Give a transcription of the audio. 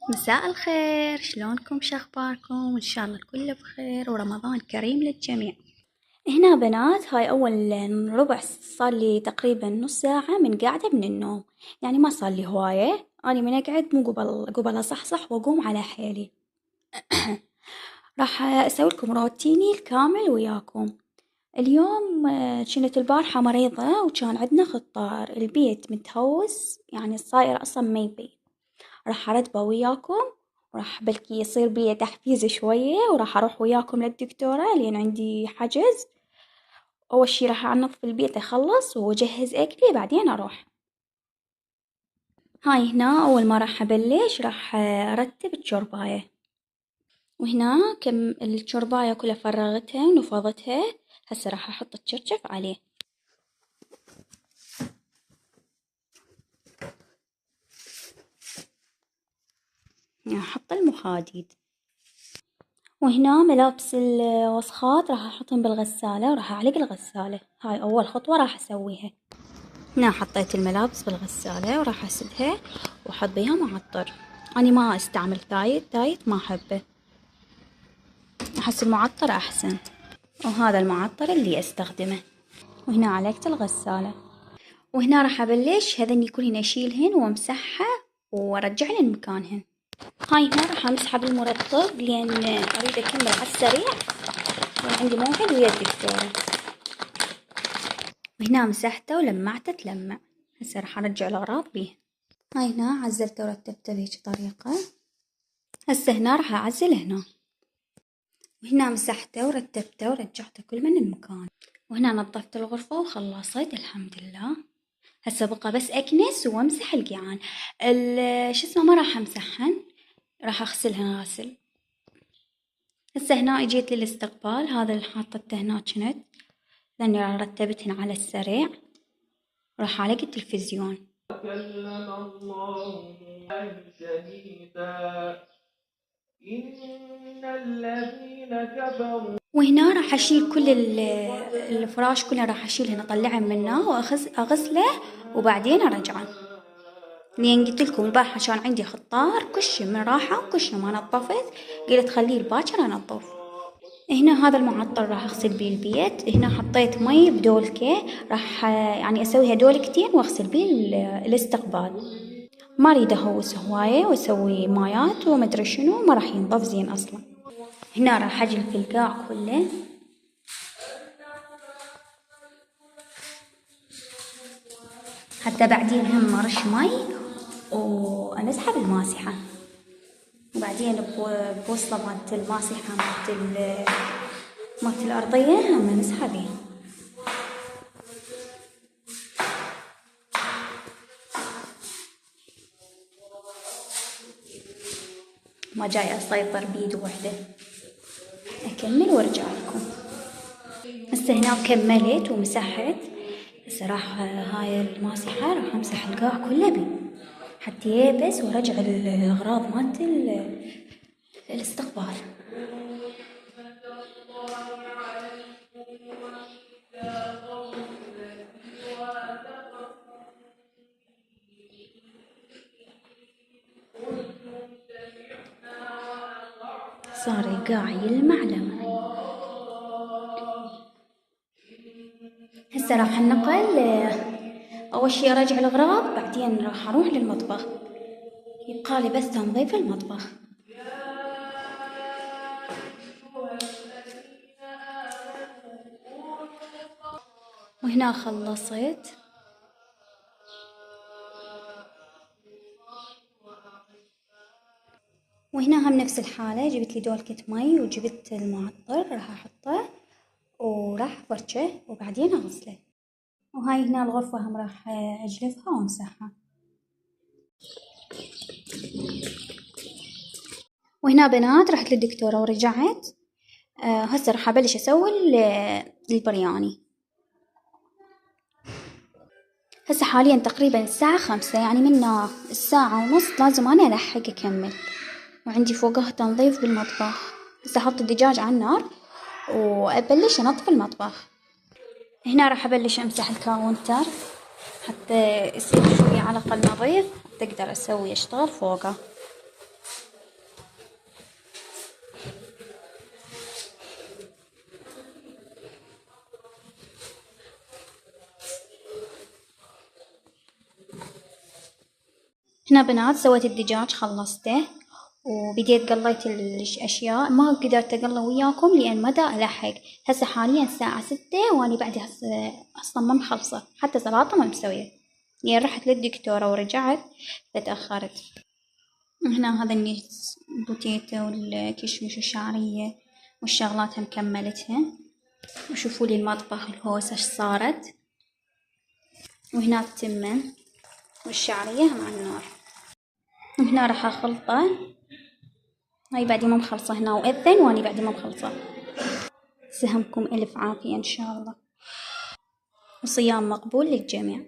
مساء الخير، شلونكم؟ شخباركم؟ إن شاء الله الكل بخير ورمضان كريم للجميع. هنا بنات، هاي أول ربع صار لي تقريبا نص ساعة من قاعدة من النوم، يعني ما صار لي هواية. أنا من أقعد مو قبل أصحصح وأقوم على حيلي. راح أسوي لكم روتيني الكامل وياكم. اليوم كنت البارحة مريضة وكان عندنا خطار، البيت متهوس، يعني الصاير أصلا ما يبي. راح أرتبه وياكم، وراح بلكي يصير بي تحفيز شوية، وراح أروح وياكم للدكتورة لأن عندي حجز. أول شي راح أنظف البيت أخلص وأجهز أكلي بعدين أروح. هاي هنا أول ما راح أبلش راح أرتب الشورباية، وهنا كم الشورباية كلها فرغتها ونفضتها. هسه راح أحط الشرشف عليه، أحط المخاديد. وهنا ملابس الوسخات راح أحطهم بالغسالة وراح أعلق الغسالة. هاي أول خطوة راح أسويها. هنا حطيت الملابس بالغسالة وراح أسدها وأحط بيها معطر. أنا ما أستعمل ثايت ما أحبه، أحس المعطر أحسن، وهذا المعطر اللي أستخدمه. وهنا علقت الغسالة، وهنا راح أبلش هذني كلهن أشيلهن وأمسحها وأرجعهن مكانهن. هاي هنا راح أمسحها بالمرطب لأن أريد أكمل على السريع، لأن عندي موعد ويا الدكتورة. وهنا مسحته ولمعته تلمع. هسه راح أرجع الأغراض بيه. هاي هنا عزلته ورتبته بهيج طريقة. هسه هنا راح أعزل هنا، وهنا مسحته ورتبته ورجعته كل من المكان. وهنا نظفت الغرفة وخلصت الحمد لله. هسه بقى بس أكنس وأمسح القيعان. شو اسمه ما راح أمسحهن، راح أغسلهن غسل. هسه هنا اجيت للاستقبال، هذا اللي حاطته هنا كنت لأني رتبتهن على السريع. راح أعلق التلفزيون. كلم الله شديدا إن الذين كفروا. وهنا راح أشيل كل الفراش كله، راح أشيلهن أطلعه منه وأغسله وبعدين أرجعه، لأن قلت لكم البارحة كان عندي خطار كل من راحة وكل ما نظفت، قلت خليه الباكر أنظف. هنا هذا المعطر راح أغسل بيه البيت. هنا حطيت مي بدولكة، راح يعني أسويها دولكتين وأغسل بيه الاستقبال. ما أريد أهوس هواية وأسوي مايات ومدري شنو، ما راح ينظف زين أصلا. هنا راح أجلف القاع كله، حتى بعدين هم أرش مي وأمسحه بالماسحة، وبعدين بوصلة مالت الماسحة مالت الأرضية هم أمسحها بيها. ما جاي أسيطر بيد واحدة، أكمل وأرجع لكم. هسه هنا كملت ومسحت. هسه راح هاي الماسحة راح أمسح القاع كله بيه حتى ييبس، وأرجع الأغراض مالت الاستقبال. صار القاع يلمع لمع. هسه راح النقل. أول شي أرجع الأغراض، بعدين راح أروح للمطبخ، يبقالي بس تنظيف المطبخ. وهنا خلصت. وهنا هم نفس الحالة، جبت لي دولكة مي وجبت المعطر راح أحطه وراح أفرشه وبعدين أغسله. وهاي هنا الغرفة هم راح أجلفها وأمسحها. وهنا بنات رحت للدكتورة ورجعت. هسه راح أبلش أسوي البرياني. هسه حاليا تقريبا الساعة 5، يعني منا الساعة ونص لازم أنا ألحق أكمل، وعندي فوقها تنظيف بالمطبخ. هسه أحط الدجاج على النار وأبلش أنظف المطبخ. هنا راح أبلش أمسح الكاونتر حتى يصير شوية على الأقل نظيف، تقدر أسوي أشتغل فوقه. هنا بنات سويت الدجاج خلصته، وبديت قليت الأشياء، ما قدرت أقله وياكم لأن ما دا ألحق. هسه حاليا الساعة 6 وأني بعد أصلا ما مخلصة، حتى سلطة ما مسوية لأن رحت للدكتورة ورجعت فتأخرت. هنا هذا البوتيتو والكشمش والشعرية والشغلات هم كملتها. وشوفوا لي المطبخ الهوسة ايش صارت. وهنا التمن والشعرية مع النار. وهنا راح أخلطه. هاي بعدي ما مخلصة هنا وأذن وأني بعدي ما مخلصة. سهمكم ألف عافية إن شاء الله، وصيام مقبول للجميع.